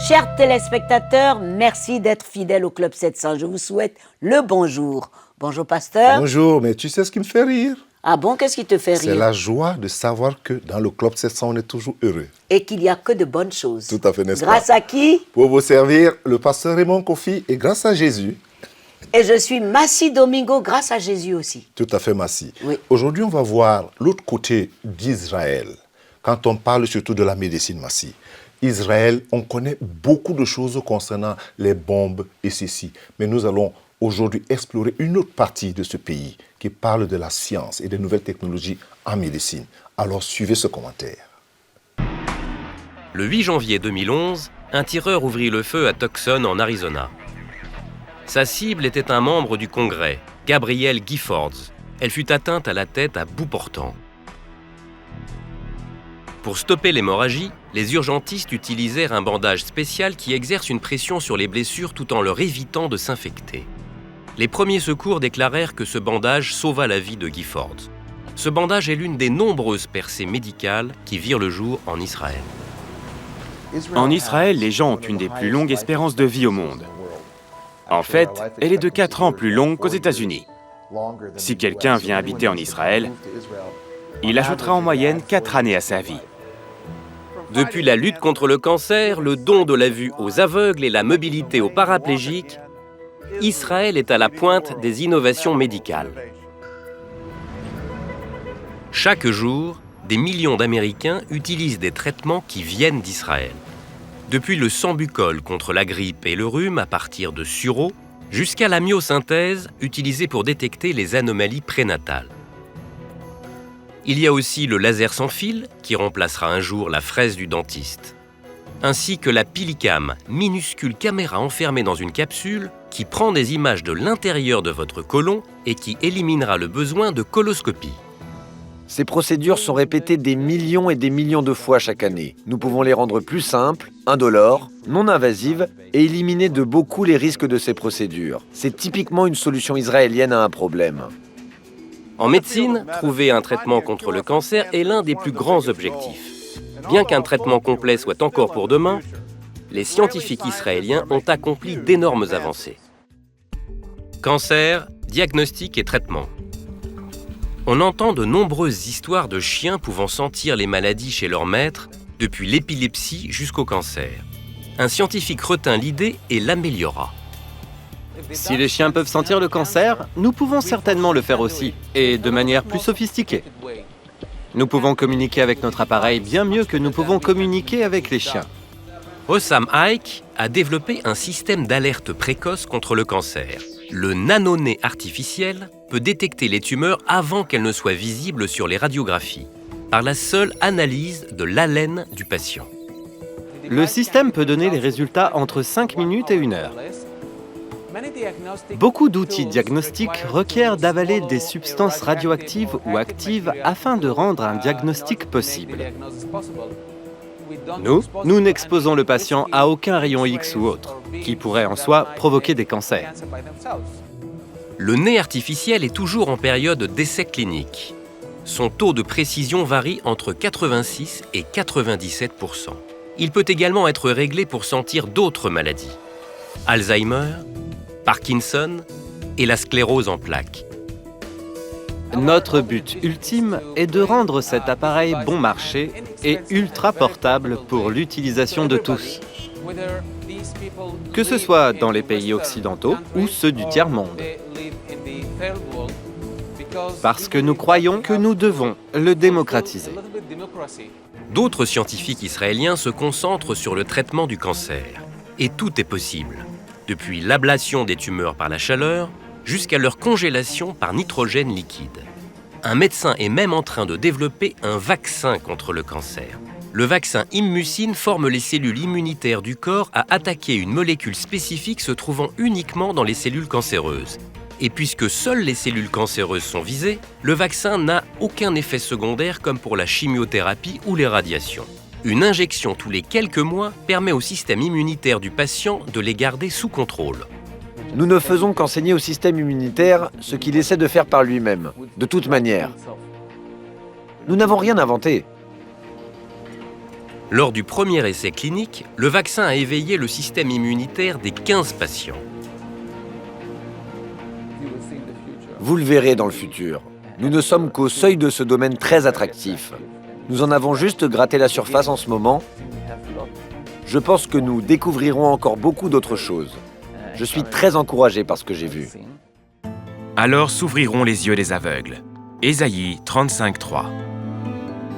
Chers téléspectateurs, merci d'être fidèles au Club 700. Je vous souhaite le bonjour. Bonjour, pasteur. Bonjour, mais tu sais ce qui me fait rire? Ah bon, qu'est-ce qui te fait rire? C'est la joie de savoir que dans le Club 700, on est toujours heureux. Et qu'il n'y a que de bonnes choses. Tout à fait, n'est-ce pas? Grâce à qui? Pour vous servir, le pasteur Raymond Kofi, et grâce à Jésus. Et je suis Massi Domingo, grâce à Jésus aussi. Tout à fait, Massi. Oui. Aujourd'hui, on va voir l'autre côté d'Israël. Quand on parle surtout de la médecine, Massi. Israël, on connaît beaucoup de choses concernant les bombes et ceci. Mais nous allons aujourd'hui explorer une autre partie de ce pays qui parle de la science et des nouvelles technologies en médecine. Alors suivez ce commentaire. Le 8 janvier 2011, un tireur ouvrit le feu à Tucson en Arizona. Sa cible était un membre du Congrès, Gabrielle Giffords. Elle fut atteinte à la tête à bout portant. Pour stopper l'hémorragie, les urgentistes utilisèrent un bandage spécial qui exerce une pression sur les blessures tout en leur évitant de s'infecter. Les premiers secours déclarèrent que ce bandage sauva la vie de Giffords. Ce bandage est l'une des nombreuses percées médicales qui virent le jour en Israël. En Israël, les gens ont une des plus longues espérances de vie au monde. En fait, elle est de 4 ans plus longue qu'aux États-Unis. Si quelqu'un vient habiter en Israël, il ajoutera en moyenne 4 années à sa vie. Depuis la lutte contre le cancer, le don de la vue aux aveugles et la mobilité aux paraplégiques, Israël est à la pointe des innovations médicales. Chaque jour, des millions d'Américains utilisent des traitements qui viennent d'Israël. Depuis le sambucol contre la grippe et le rhume à partir de sureau, jusqu'à la myosynthèse utilisée pour détecter les anomalies prénatales. Il y a aussi le laser sans fil qui remplacera un jour la fraise du dentiste. Ainsi que la Pilicam, minuscule caméra enfermée dans une capsule qui prend des images de l'intérieur de votre côlon et qui éliminera le besoin de coloscopie. Ces procédures sont répétées des millions et des millions de fois chaque année. Nous pouvons les rendre plus simples, indolores, non invasives et éliminer de beaucoup les risques de ces procédures. C'est typiquement une solution israélienne à un problème. En médecine, trouver un traitement contre le cancer est l'un des plus grands objectifs. Bien qu'un traitement complet soit encore pour demain, les scientifiques israéliens ont accompli d'énormes avancées. Cancer, diagnostic et traitement. On entend de nombreuses histoires de chiens pouvant sentir les maladies chez leur maître, depuis l'épilepsie jusqu'au cancer. Un scientifique retint l'idée et l'améliora. Si les chiens peuvent sentir le cancer, nous pouvons certainement le faire aussi, et de manière plus sophistiquée. Nous pouvons communiquer avec notre appareil bien mieux que nous pouvons communiquer avec les chiens. Hossam Haik a développé un système d'alerte précoce contre le cancer. Le nanonez artificiel peut détecter les tumeurs avant qu'elles ne soient visibles sur les radiographies, par la seule analyse de l'haleine du patient. Le système peut donner les résultats entre 5 minutes et 1 heure. Beaucoup d'outils diagnostiques requièrent d'avaler des substances radioactives ou actives afin de rendre un diagnostic possible. Nous n'exposons le patient à aucun rayon X ou autre, qui pourrait en soi provoquer des cancers. Le nez artificiel est toujours en période d'essai clinique. Son taux de précision varie entre 86 et 97 %. Il peut également être réglé pour sentir d'autres maladies. Alzheimer, Parkinson et la sclérose en plaques. Notre but ultime est de rendre cet appareil bon marché et ultra portable pour l'utilisation de tous, que ce soit dans les pays occidentaux ou ceux du tiers-monde. Parce que nous croyons que nous devons le démocratiser. D'autres scientifiques israéliens se concentrent sur le traitement du cancer. Et tout est possible, depuis l'ablation des tumeurs par la chaleur jusqu'à leur congélation par nitrogène liquide. Un médecin est même en train de développer un vaccin contre le cancer. Le vaccin Immucine forme les cellules immunitaires du corps à attaquer une molécule spécifique se trouvant uniquement dans les cellules cancéreuses. Et puisque seules les cellules cancéreuses sont visées, le vaccin n'a aucun effet secondaire comme pour la chimiothérapie ou les radiations. Une injection tous les quelques mois permet au système immunitaire du patient de les garder sous contrôle. Nous ne faisons qu'enseigner au système immunitaire ce qu'il essaie de faire par lui-même, de toute manière. Nous n'avons rien inventé. Lors du premier essai clinique, le vaccin a éveillé le système immunitaire des 15 patients. Vous le verrez dans le futur. Nous ne sommes qu'au seuil de ce domaine très attractif. Nous en avons juste gratté la surface en ce moment. Je pense que nous découvrirons encore beaucoup d'autres choses. Je suis très encouragé par ce que j'ai vu. Alors s'ouvriront les yeux des aveugles. Ésaïe 35:3.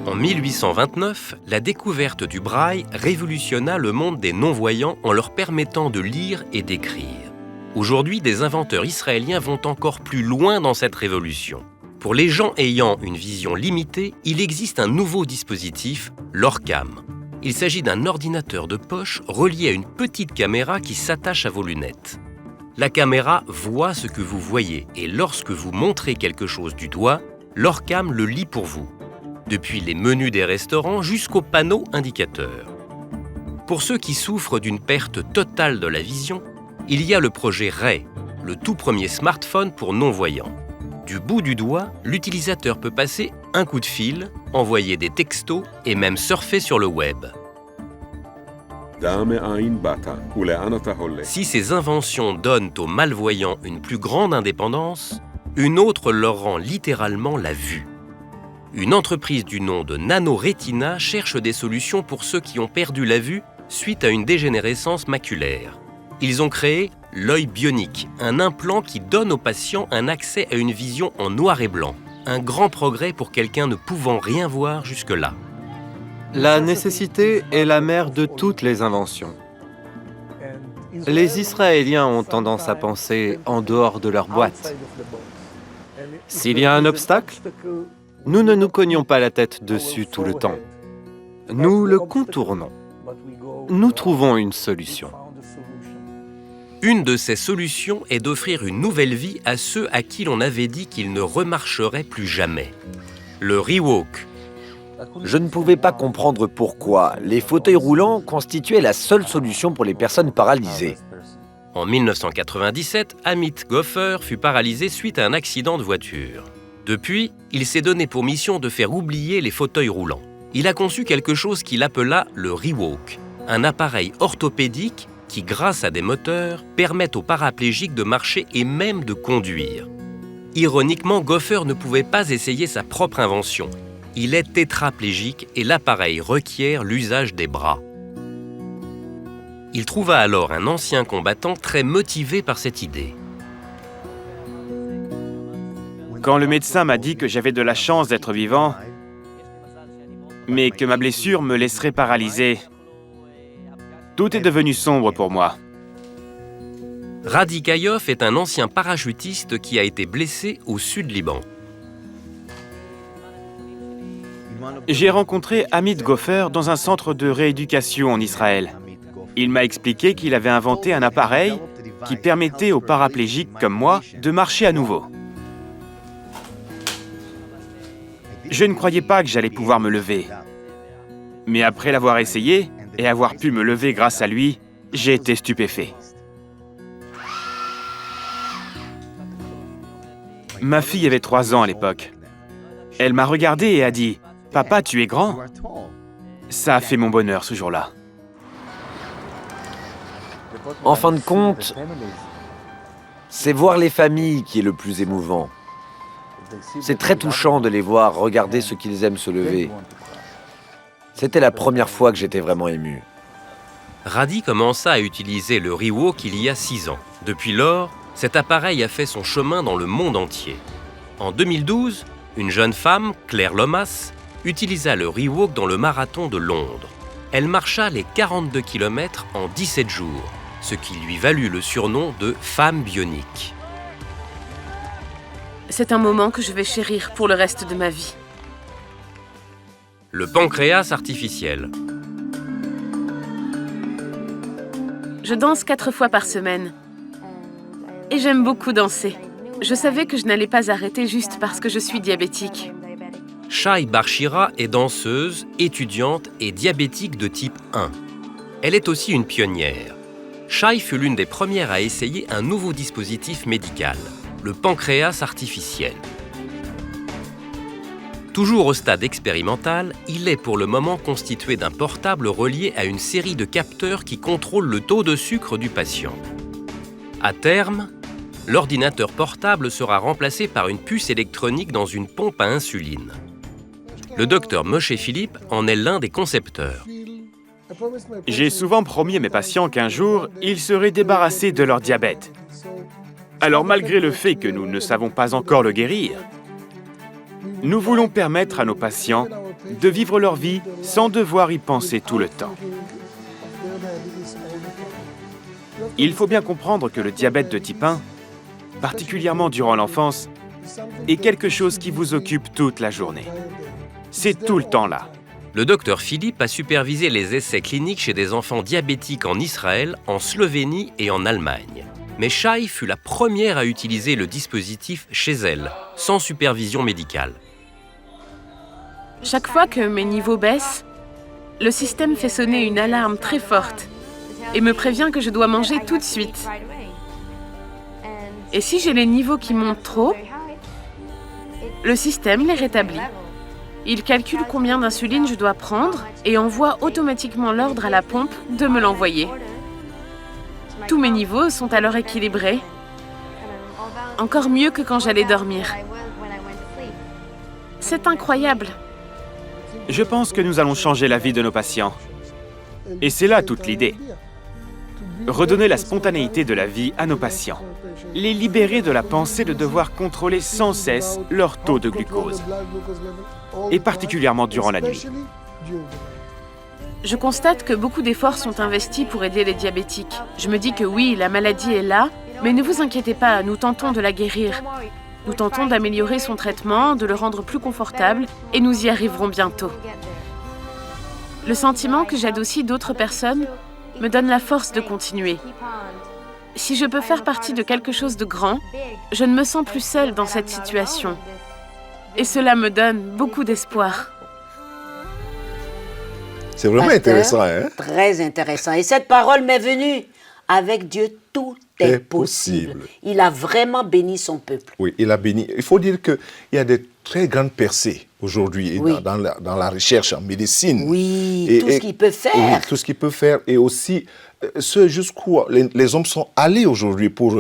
En 1829, la découverte du braille révolutionna le monde des non-voyants en leur permettant de lire et d'écrire. Aujourd'hui, des inventeurs israéliens vont encore plus loin dans cette révolution. Pour les gens ayant une vision limitée, il existe un nouveau dispositif, l'Orcam. Il s'agit d'un ordinateur de poche relié à une petite caméra qui s'attache à vos lunettes. La caméra voit ce que vous voyez et lorsque vous montrez quelque chose du doigt, l'Orcam le lit pour vous, depuis les menus des restaurants jusqu'aux panneaux indicateurs. Pour ceux qui souffrent d'une perte totale de la vision, il y a le projet Ray, le tout premier smartphone pour non-voyants. Du bout du doigt, l'utilisateur peut passer un coup de fil, envoyer des textos et même surfer sur le web. Si ces inventions donnent aux malvoyants une plus grande indépendance, une autre leur rend littéralement la vue. Une entreprise du nom de NanoRetina cherche des solutions pour ceux qui ont perdu la vue suite à une dégénérescence maculaire. Ils ont créé l'œil bionique, un implant qui donne aux patients un accès à une vision en noir et blanc. Un grand progrès pour quelqu'un ne pouvant rien voir jusque-là. La nécessité est la mère de toutes les inventions. Les Israéliens ont tendance à penser en dehors de leur boîte. S'il y a un obstacle, nous ne nous cognons pas la tête dessus tout le temps. Nous le contournons. Nous trouvons une solution. Une de ces solutions est d'offrir une nouvelle vie à ceux à qui l'on avait dit qu'ils ne remarcheraient plus jamais. Le Rewalk. Je ne pouvais pas comprendre pourquoi les fauteuils roulants constituaient la seule solution pour les personnes paralysées. En 1997, Amit Goffer fut paralysé suite à un accident de voiture. Depuis, il s'est donné pour mission de faire oublier les fauteuils roulants. Il a conçu quelque chose qu'il appela le Rewalk, un appareil orthopédique qui, grâce à des moteurs, permettent aux paraplégiques de marcher et même de conduire. Ironiquement, Goffer ne pouvait pas essayer sa propre invention. Il est tétraplégique et l'appareil requiert l'usage des bras. Il trouva alors un ancien combattant très motivé par cette idée. Quand le médecin m'a dit que j'avais de la chance d'être vivant, mais que ma blessure me laisserait paralysé, tout est devenu sombre pour moi. Radi Kayov est un ancien parachutiste qui a été blessé au Sud-Liban. J'ai rencontré Amit Goffer dans un centre de rééducation en Israël. Il m'a expliqué qu'il avait inventé un appareil qui permettait aux paraplégiques comme moi de marcher à nouveau. Je ne croyais pas que j'allais pouvoir me lever. Mais après l'avoir essayé et avoir pu me lever grâce à lui, j'ai été stupéfait. Ma fille avait 3 ans à l'époque. Elle m'a regardé et a dit « Papa, tu es grand ?» Ça a fait mon bonheur ce jour-là. En fin de compte, c'est voir les familles qui est le plus émouvant. C'est très touchant de les voir regarder ce qu'ils aiment se lever. C'était la première fois que j'étais vraiment ému. Radi commença à utiliser le Rewalk il y a 6 ans. Depuis lors, cet appareil a fait son chemin dans le monde entier. En 2012, une jeune femme, Claire Lomas, utilisa le Rewalk dans le marathon de Londres. Elle marcha les 42 km en 17 jours, ce qui lui valut le surnom de « femme bionique ». C'est un moment que je vais chérir pour le reste de ma vie. Le pancréas artificiel. Je danse 4 fois par semaine. Et j'aime beaucoup danser. Je savais que je n'allais pas arrêter juste parce que je suis diabétique. Shai Barshira est danseuse, étudiante et diabétique de type 1. Elle est aussi une pionnière. Shai fut l'une des premières à essayer un nouveau dispositif médical, le pancréas artificiel. Toujours au stade expérimental, il est pour le moment constitué d'un portable relié à une série de capteurs qui contrôlent le taux de sucre du patient. À terme, l'ordinateur portable sera remplacé par une puce électronique dans une pompe à insuline. Le docteur Moshe Philippe en est l'un des concepteurs. J'ai souvent promis à mes patients qu'un jour, ils seraient débarrassés de leur diabète. Alors malgré le fait que nous ne savons pas encore le guérir, nous voulons permettre à nos patients de vivre leur vie sans devoir y penser tout le temps. Il faut bien comprendre que le diabète de type 1, particulièrement durant l'enfance, est quelque chose qui vous occupe toute la journée. C'est tout le temps là. Le docteur Philippe a supervisé les essais cliniques chez des enfants diabétiques en Israël, en Slovénie et en Allemagne. Mais Shai fut la première à utiliser le dispositif chez elle, sans supervision médicale. Chaque fois que mes niveaux baissent, le système fait sonner une alarme très forte et me prévient que je dois manger tout de suite. Et si j'ai les niveaux qui montent trop, le système les rétablit. Il calcule combien d'insuline je dois prendre et envoie automatiquement l'ordre à la pompe de me l'envoyer. Tous mes niveaux sont alors équilibrés, encore mieux que quand j'allais dormir. C'est incroyable. Je pense que nous allons changer la vie de nos patients. Et c'est là toute l'idée. Redonner la spontanéité de la vie à nos patients. Les libérer de la pensée de devoir contrôler sans cesse leur taux de glucose. Et particulièrement durant la nuit. Je constate que beaucoup d'efforts sont investis pour aider les diabétiques. Je me dis que oui, la maladie est là, mais ne vous inquiétez pas, nous tentons de la guérir. Nous tentons d'améliorer son traitement, de le rendre plus confortable, et nous y arriverons bientôt. Le sentiment que j'aide aussi d'autres personnes me donne la force de continuer. Si je peux faire partie de quelque chose de grand, je ne me sens plus seule dans cette situation. Et cela me donne beaucoup d'espoir. C'est vraiment Pasteur, intéressant, hein? Très intéressant. Et cette parole m'est venue. Avec Dieu, tout est possible. Il a vraiment béni son peuple. Oui, il a béni. Il faut dire qu'il y a des très grandes percées aujourd'hui Oui. dans la recherche en médecine. Oui, tout ce qu'il peut faire. Oui, tout ce qu'il peut faire. Et aussi, ce jusqu'où les hommes sont allés aujourd'hui pour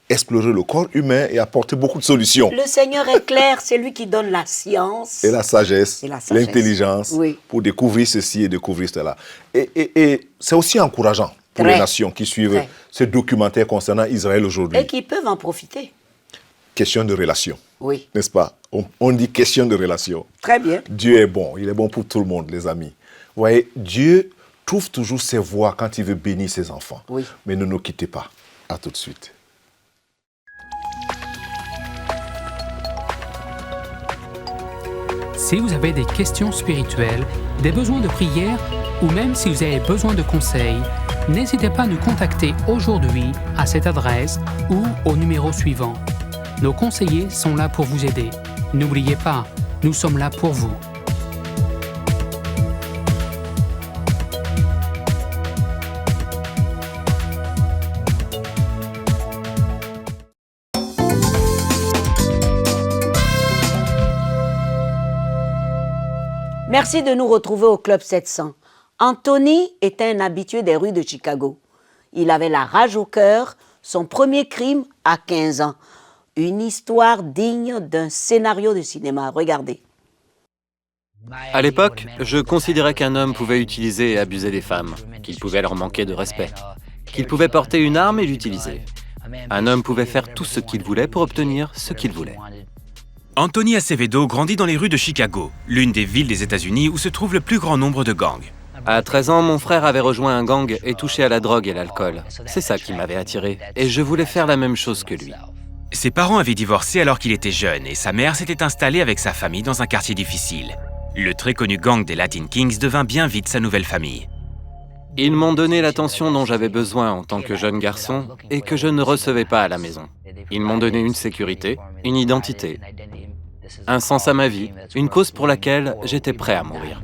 explorer le corps humain et apporter beaucoup de solutions. Le Seigneur est clair, c'est lui qui donne la science. Et la sagesse, Et la sagesse. l'intelligence, Oui. pour découvrir ceci et découvrir cela. Et c'est aussi encourageant pour Très. les nations qui suivent Très. ce documentaire concernant Israël aujourd'hui. Et qui peuvent en profiter. Question de relation, Oui, n'est-ce pas? On dit question de relation. très bien. Dieu est bon, il est bon pour tout le monde, les amis. Vous voyez, Dieu trouve toujours ses voies quand il veut bénir ses enfants. Oui. Mais ne nous quittez pas. À tout de suite. Si vous avez des questions spirituelles, des besoins de prière ou même si vous avez besoin de conseils, n'hésitez pas à nous contacter aujourd'hui à cette adresse ou au numéro suivant. Nos conseillers sont là pour vous aider. N'oubliez pas, nous sommes là pour vous. Merci de nous retrouver au Club 700. Anthony était un habitué des rues de Chicago. Il avait la rage au cœur, son premier crime à 15 ans. Une histoire digne d'un scénario de cinéma. Regardez. À l'époque, je considérais qu'un homme pouvait utiliser et abuser des femmes, qu'il pouvait leur manquer de respect, qu'il pouvait porter une arme et l'utiliser. Un homme pouvait faire tout ce qu'il voulait pour obtenir ce qu'il voulait. Anthony Acevedo grandit dans les rues de Chicago, l'une des villes des États-Unis où se trouve le plus grand nombre de gangs. À 13 ans, mon frère avait rejoint un gang et touché à la drogue et l'alcool. C'est ça qui m'avait attiré, et je voulais faire la même chose que lui. Ses parents avaient divorcé alors qu'il était jeune et sa mère s'était installée avec sa famille dans un quartier difficile. Le très connu gang des Latin Kings devint bien vite sa nouvelle famille. Ils m'ont donné l'attention dont j'avais besoin en tant que jeune garçon et que je ne recevais pas à la maison. Ils m'ont donné une sécurité, une identité, un sens à ma vie, une cause pour laquelle j'étais prêt à mourir.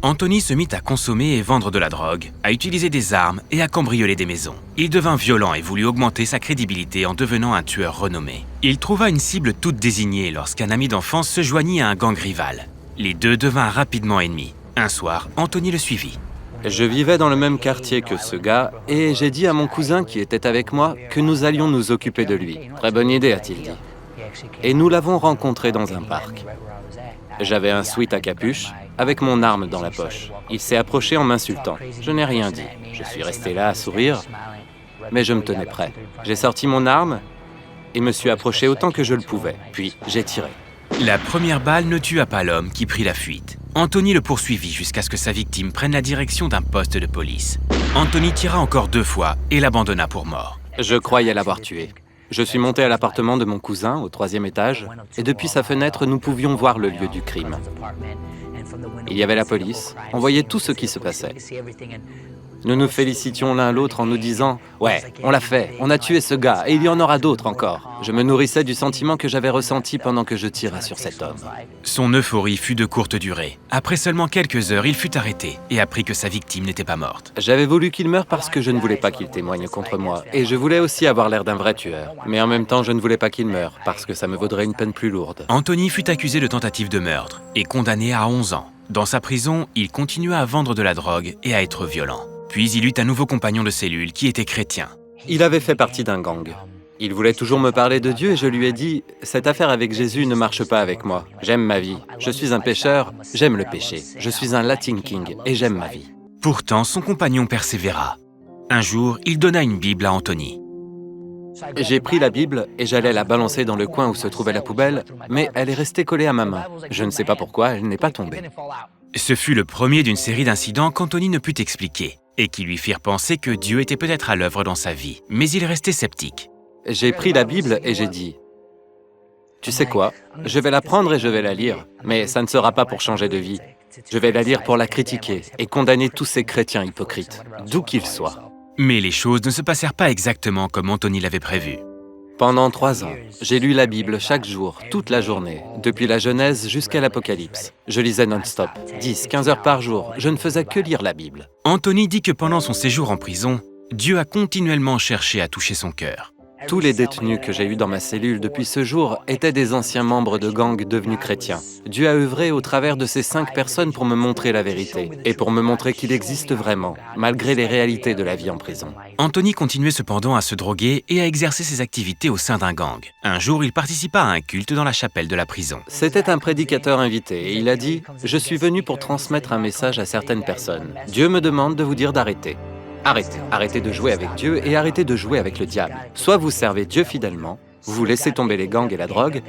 Anthony se mit à consommer et vendre de la drogue, à utiliser des armes et à cambrioler des maisons. Il devint violent et voulut augmenter sa crédibilité en devenant un tueur renommé. Il trouva une cible toute désignée lorsqu'un ami d'enfance se joignit à un gang rival. Les deux devinrent rapidement ennemis. Un soir, Anthony le suivit. Je vivais dans le même quartier que ce gars et j'ai dit à mon cousin qui était avec moi que nous allions nous occuper de lui. Très bonne idée, a-t-il dit. Et nous l'avons rencontré dans un parc. J'avais un sweat à capuche avec mon arme dans la poche. Il s'est approché en m'insultant. Je n'ai rien dit. Je suis resté là à sourire, mais je me tenais prêt. J'ai sorti mon arme et me suis approché autant que je le pouvais. Puis j'ai tiré. La première balle ne tua pas l'homme qui prit la fuite. Anthony le poursuivit jusqu'à ce que sa victime prenne la direction d'un poste de police. Anthony tira encore 2 fois et l'abandonna pour mort. Je croyais l'avoir tué. Je suis monté à l'appartement de mon cousin, au 3e étage, et depuis sa fenêtre, nous pouvions voir le lieu du crime. Il y avait la police, on voyait tout ce qui se passait. Nous nous félicitions l'un l'autre en nous disant « Ouais, on l'a fait, on a tué ce gars, et il y en aura d'autres encore. » Je me nourrissais du sentiment que j'avais ressenti pendant que je tirais sur cet homme. Son euphorie fut de courte durée. Après seulement quelques heures, il fut arrêté et apprit que sa victime n'était pas morte. J'avais voulu qu'il meure parce que je ne voulais pas qu'il témoigne contre moi, et je voulais aussi avoir l'air d'un vrai tueur. Mais en même temps, je ne voulais pas qu'il meure, parce que ça me vaudrait une peine plus lourde. Anthony fut accusé de tentative de meurtre et condamné à 11 ans. Dans sa prison, il continua à vendre de la drogue et à être violent. Puis il eut un nouveau compagnon de cellule qui était chrétien. Il avait fait partie d'un gang. Il voulait toujours me parler de Dieu et je lui ai dit « Cette affaire avec Jésus ne marche pas avec moi. J'aime ma vie. Je suis un pécheur, j'aime le péché. Je suis un Latin King et j'aime ma vie. » Pourtant, son compagnon persévéra. Un jour, il donna une Bible à Anthony. J'ai pris la Bible et j'allais la balancer dans le coin où se trouvait la poubelle, mais elle est restée collée à ma main. Je ne sais pas pourquoi, elle n'est pas tombée. Ce fut le premier d'une série d'incidents qu'Anthony ne put expliquer et qui lui firent penser que Dieu était peut-être à l'œuvre dans sa vie. Mais il restait sceptique. J'ai pris la Bible et j'ai dit « Tu sais quoi, je vais la prendre et je vais la lire, mais ça ne sera pas pour changer de vie. Je vais la lire pour la critiquer et condamner tous ces chrétiens hypocrites, d'où qu'ils soient. » Mais les choses ne se passèrent pas exactement comme Anthony l'avait prévu. Pendant 3 ans, j'ai lu la Bible chaque jour, toute la journée, depuis la Genèse jusqu'à l'Apocalypse. Je lisais non-stop, 10, 15 heures par jour, je ne faisais que lire la Bible. Anthony dit que pendant son séjour en prison, Dieu a continuellement cherché à toucher son cœur. Tous les détenus que j'ai eus dans ma cellule depuis ce jour étaient des anciens membres de gangs devenus chrétiens. Dieu a œuvré au travers de ces 5 personnes pour me montrer la vérité et pour me montrer qu'il existe vraiment, malgré les réalités de la vie en prison. Anthony continuait cependant à se droguer et à exercer ses activités au sein d'un gang. Un jour, il participa à un culte dans la chapelle de la prison. C'était un prédicateur invité et il a dit « Je suis venu pour transmettre un message à certaines personnes. Dieu me demande de vous dire d'arrêter. » Arrêtez de jouer avec Dieu et arrêtez de jouer avec le diable. Soit vous servez Dieu fidèlement, vous laissez tomber les gangs et la drogue,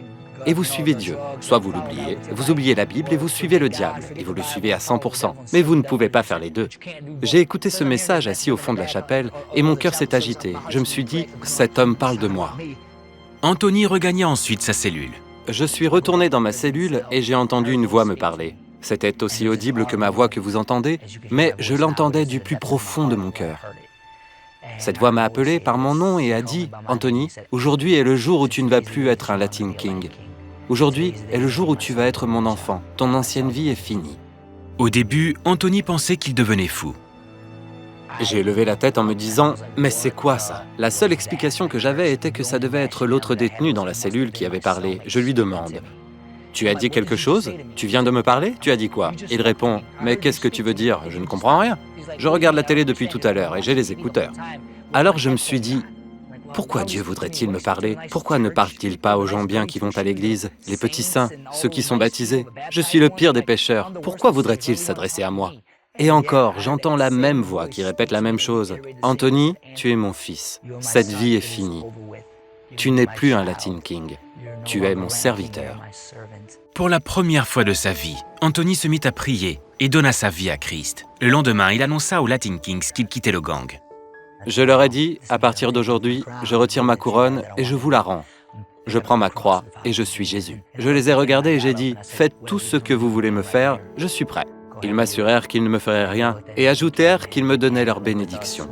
et vous suivez Dieu. Soit vous l'oubliez, vous oubliez la Bible et vous suivez le diable, et vous le suivez à 100%. Mais vous ne pouvez pas faire les deux. J'ai écouté ce message assis au fond de la chapelle, et mon cœur s'est agité. Je me suis dit, cet homme parle de moi. Anthony regagna ensuite sa cellule. Je suis retourné dans ma cellule et j'ai entendu une voix me parler. C'était aussi audible que ma voix que vous entendez, mais je l'entendais du plus profond de mon cœur. Cette voix m'a appelé par mon nom et a dit « Anthony, aujourd'hui est le jour où tu ne vas plus être un Latin King. Aujourd'hui est le jour où tu vas être mon enfant. Ton ancienne vie est finie. » Au début, Anthony pensait qu'il devenait fou. J'ai levé la tête en me disant « Mais c'est quoi ça ?» La seule explication que j'avais était que ça devait être l'autre détenu dans la cellule qui avait parlé. Je lui demande « Tu as dit quelque chose? Tu viens de me parler? Tu as dit quoi? » Il répond « Mais qu'est-ce que tu veux dire? Je ne comprends rien. Je regarde la télé depuis tout à l'heure et j'ai les écouteurs. » Alors je me suis dit « Pourquoi Dieu voudrait-il me parler? Pourquoi ne parle-t-il pas aux gens bien qui vont à l'église, les petits saints, ceux qui sont baptisés? Je suis le pire des pécheurs. Pourquoi voudrait-il s'adresser à moi? » Et encore, j'entends la même voix qui répète la même chose. « Anthony, tu es mon fils. Cette vie est finie. Tu n'es plus un Latin King. Tu es mon serviteur. » Pour la première fois de sa vie, Anthony se mit à prier et donna sa vie à Christ. Le lendemain, il annonça aux Latin Kings qu'il quittait le gang. Je leur ai dit, à partir d'aujourd'hui, je retire ma couronne et je vous la rends. Je prends ma croix et je suis Jésus. Je les ai regardés et j'ai dit, faites tout ce que vous voulez me faire, je suis prêt. Ils m'assurèrent qu'ils ne me feraient rien et ajoutèrent qu'ils me donnaient leur bénédiction.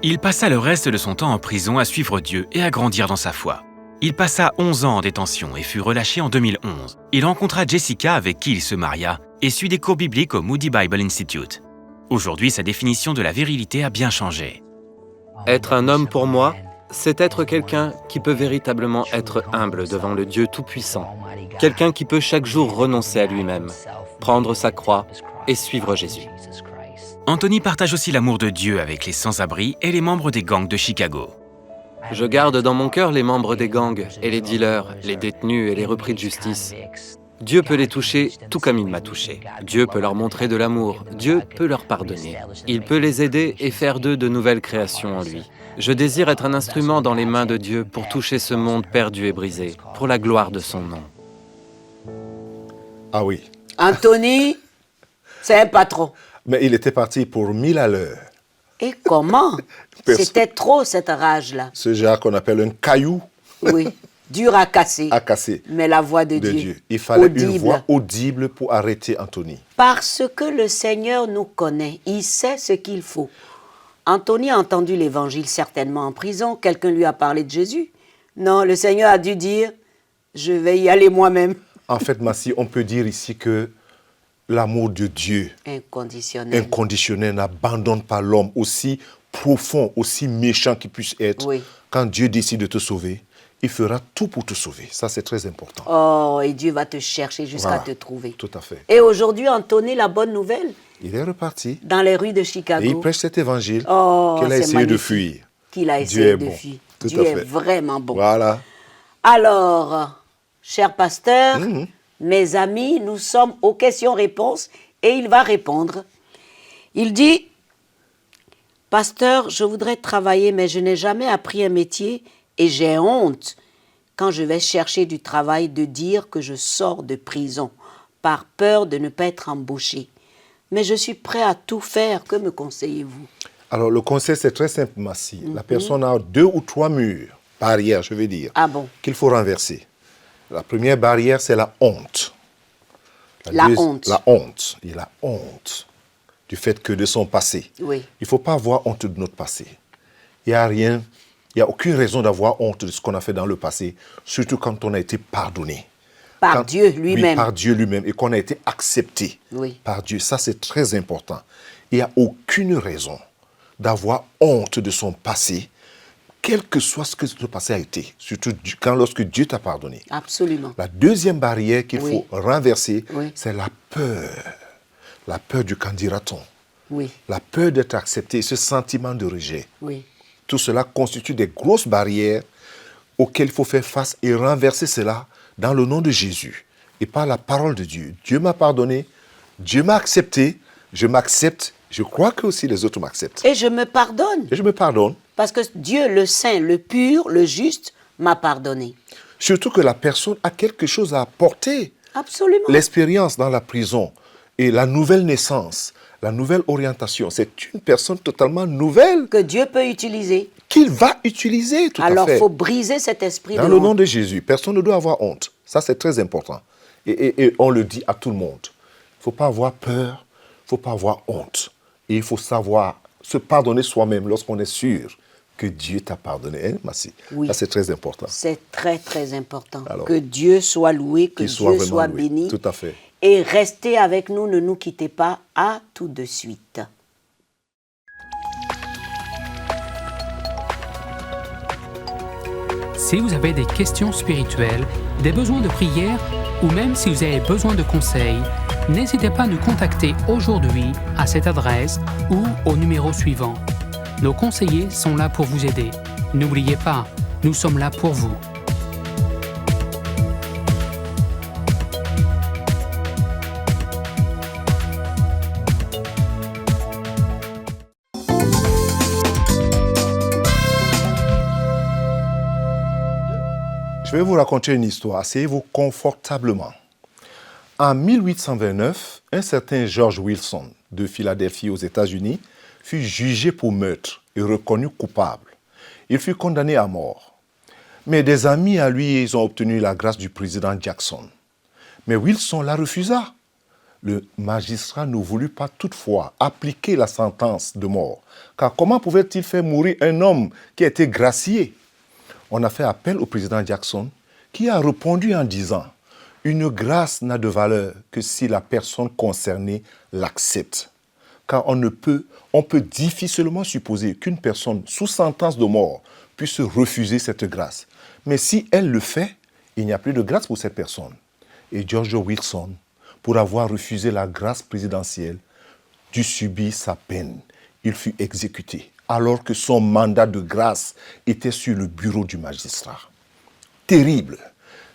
Il passa le reste de son temps en prison à suivre Dieu et à grandir dans sa foi. Il passa 11 ans en détention et fut relâché en 2011. Il rencontra Jessica avec qui il se maria et suit des cours bibliques au Moody Bible Institute. Aujourd'hui, sa définition de la virilité a bien changé. Être un homme pour moi, c'est être quelqu'un qui peut véritablement être humble devant le Dieu Tout-Puissant. Quelqu'un qui peut chaque jour renoncer à lui-même, prendre sa croix et suivre Jésus. Anthony partage aussi l'amour de Dieu avec les sans-abri et les membres des gangs de Chicago. Je garde dans mon cœur les membres des gangs et les dealers, les détenus et les repris de justice. Dieu peut les toucher tout comme il m'a touché. Dieu peut leur montrer de l'amour. Dieu peut leur pardonner. Il peut les aider et faire d'eux de nouvelles créations en lui. Je désire être un instrument dans les mains de Dieu pour toucher ce monde perdu et brisé, pour la gloire de son nom. Ah oui. Anthony, c'est un patron. Mais il était parti pour 1000 à l'heure. Et comment? Personne- C'était trop cette rage-là. Ce genre qu'on appelle un caillou Oui, dur à casser. à casser Mais la voix de de Dieu. Dieu. Il fallait audible. une voix audible pour arrêter Anthony. Parce que le Seigneur nous connaît, il sait ce qu'il faut. Anthony a entendu l'évangile certainement en prison. Quelqu'un lui a parlé de Jésus. Non, le Seigneur a dû dire, je vais y aller moi-même. En fait, Massi, on peut dire ici que l'amour de Dieu Inconditionnel. inconditionnel n'abandonne pas l'homme, aussi profond, aussi méchant qu'il puisse être. Oui. Quand Dieu décide de te sauver, il fera tout pour te sauver. Ça, c'est très important. Oh, et Dieu va te chercher jusqu'à Voilà. te trouver. Tout à fait. Et aujourd'hui, Anthony, la bonne nouvelle, Il est reparti dans les rues de Chicago. et il prêche cet évangile Oh, qu'il a c'est essayé de magnifique. fuir. Qu'il a Dieu essayé est de bon. fuir. Tout Dieu à est fait. vraiment bon. Voilà. Alors, cher pasteur, mes amis, nous sommes aux questions-réponses et il va répondre. Il dit, pasteur, je voudrais travailler, mais je n'ai jamais appris un métier et j'ai honte quand je vais chercher du travail de dire que je sors de prison par peur de ne pas être embauché. Mais je suis prêt à tout faire. Que me conseillez-vous? Alors, le conseil, c'est très simple, Massi. La personne a 2 ou 3 murs, barrières, je veux dire, Ah bon? qu'il faut renverser. La première barrière, c'est la honte. La honte. La honte. Il a honte du fait que de son passé. Oui. Il ne faut pas avoir honte de notre passé. Il n'y a rien, il n'y a aucune raison d'avoir honte de ce qu'on a fait dans le passé, surtout quand on a été pardonné. Par Dieu lui-même. Oui, par Dieu lui-même, et qu'on a été accepté Oui. par Dieu. Ça, c'est très important. Il n'y a aucune raison d'avoir honte de son passé, quel que soit ce que le passé a été, surtout lorsque Dieu t'a pardonné. Absolument. La deuxième barrière qu'il Oui. faut renverser, Oui. c'est la peur. La peur du qu'en dira-t-on. Oui, La peur d'être accepté, ce sentiment de rejet. oui. Tout cela constitue des grosses barrières auxquelles il faut faire face et renverser cela dans le nom de Jésus et par la parole de Dieu. Dieu m'a pardonné, Dieu m'a accepté, je m'accepte, je crois que aussi les autres m'acceptent. Et je me pardonne. Et je me pardonne. Parce que Dieu, le saint, le pur, le juste, m'a pardonné. Surtout que la personne a quelque chose à apporter. Absolument. L'expérience dans la prison et la nouvelle naissance, la nouvelle orientation, c'est une personne totalement nouvelle Que Dieu peut utiliser. qu'il va utiliser tout Alors, à fait. il faut briser cet esprit Dans de le honte. nom de Jésus, personne ne doit avoir honte. Ça, c'est très important. Et on le dit à tout le monde. Il ne faut pas avoir peur, il ne faut pas avoir honte. Et il faut savoir se pardonner soi-même lorsqu'on est sûr que Dieu t'a pardonné. Hein, Massi? Oui. Ça, c'est très important. C'est très, très important. Alors, que Dieu soit loué, que qu'il soit Dieu vraiment soit loué. béni. Tout à fait. Et restez avec nous, ne nous quittez pas. À tout de suite. Si vous avez des questions spirituelles, des besoins de prière ou même si vous avez besoin de conseils, n'hésitez pas à nous contacter aujourd'hui à cette adresse ou au numéro suivant. Nos conseillers sont là pour vous aider. N'oubliez pas, nous sommes là pour vous. Je vais vous raconter une histoire. Asseyez-vous confortablement. En 1829, un certain George Wilson de Philadelphie aux États-Unis fut jugé pour meurtre et reconnu coupable. Il fut condamné à mort. Mais des amis à lui, ils ont obtenu la grâce du président Jackson. Mais Wilson la refusa. Le magistrat ne voulut pas toutefois appliquer la sentence de mort. Car comment pouvait-il faire mourir un homme qui a été gracié? On a fait appel au président Jackson qui a répondu en disant « Une grâce n'a de valeur que si la personne concernée l'accepte. Car on peut difficilement supposer qu'une personne sous sentence de mort puisse refuser cette grâce. Mais si elle le fait, il n'y a plus de grâce pour cette personne. Et George Wilson, pour avoir refusé la grâce présidentielle, dut subir sa peine. Il fut exécuté, alors que son mandat de grâce était sur le bureau du magistrat. Terrible.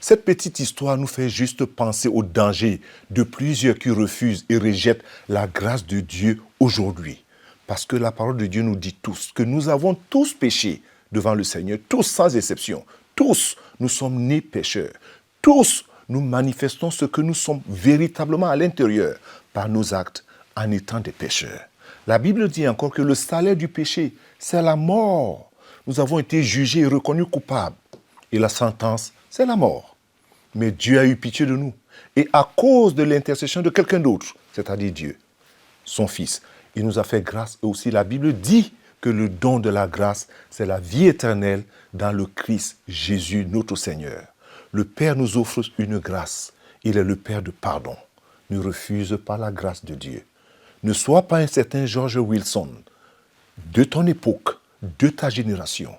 Cette petite histoire nous fait juste penser au danger de plusieurs qui refusent et rejettent la grâce de Dieu aujourd'hui. Parce que la parole de Dieu nous dit tous que nous avons tous péché devant le Seigneur, tous sans exception. Tous, nous sommes nés pécheurs. Tous, nous manifestons ce que nous sommes véritablement à l'intérieur par nos actes en étant des pécheurs. La Bible dit encore que le salaire du péché, c'est la mort. Nous avons été jugés et reconnus coupables. Et la sentence, c'est la mort. Mais Dieu a eu pitié de nous. Et à cause de l'intercession de quelqu'un d'autre, c'est-à-dire Dieu, son Fils, il nous a fait grâce. Et aussi la Bible dit que le don de la grâce, c'est la vie éternelle dans le Christ Jésus, notre Seigneur. Le Père nous offre une grâce. Il est le Père de pardon. Ne refuse pas la grâce de Dieu. Ne sois pas un certain George Wilson de ton époque, de ta génération.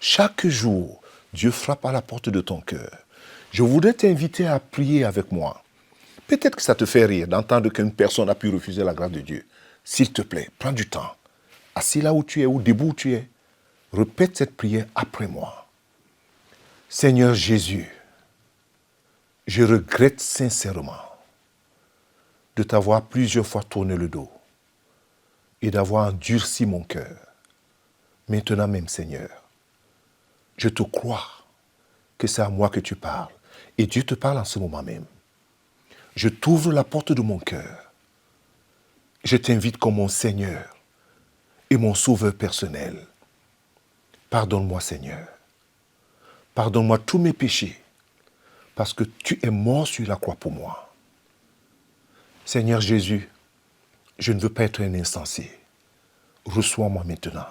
Chaque jour, Dieu frappe à la porte de ton cœur. Je voudrais t'inviter à prier avec moi. Peut-être que ça te fait rire d'entendre qu'une personne a pu refuser la grâce de Dieu. S'il te plaît, prends du temps. Assis là où tu es ou debout où tu es, répète cette prière après moi. Seigneur Jésus, je regrette sincèrement de t'avoir plusieurs fois tourné le dos et d'avoir endurci mon cœur. Maintenant même, Seigneur, je te crois que c'est à moi que tu parles et Dieu te parle en ce moment même. Je t'ouvre la porte de mon cœur. Je t'invite comme mon Seigneur et mon Sauveur personnel. Pardonne-moi, Seigneur. Pardonne-moi tous mes péchés parce que tu es mort sur la croix pour moi. Seigneur Jésus, je ne veux pas être un insensé. Reçois-moi maintenant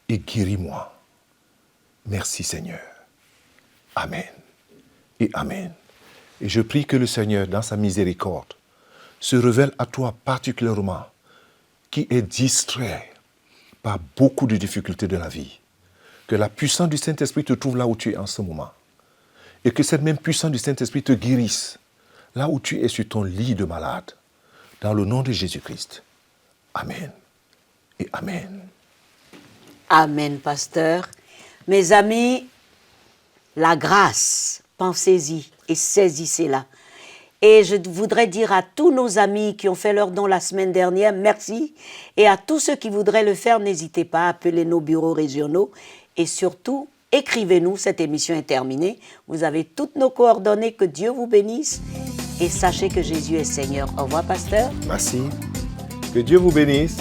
et guéris-moi. Merci Seigneur. Amen et Amen. Et je prie que le Seigneur, dans sa miséricorde, se révèle à toi particulièrement, qui est distrait par beaucoup de difficultés de la vie. Que la puissance du Saint-Esprit te trouve là où tu es en ce moment. Et que cette même puissance du Saint-Esprit te guérisse là où tu es sur ton lit de malade. Dans le nom de Jésus-Christ. Amen et Amen. Amen, pasteur. Mes amis, la grâce, pensez-y et saisissez-la. Et je voudrais dire à tous nos amis qui ont fait leur don la semaine dernière, merci. Et à tous ceux qui voudraient le faire, n'hésitez pas à appeler nos bureaux régionaux. Et surtout, écrivez-nous, cette émission est terminée. Vous avez toutes nos coordonnées, que Dieu vous bénisse. Et sachez que Jésus est Seigneur. Au revoir, pasteur. Merci. Que Dieu vous bénisse.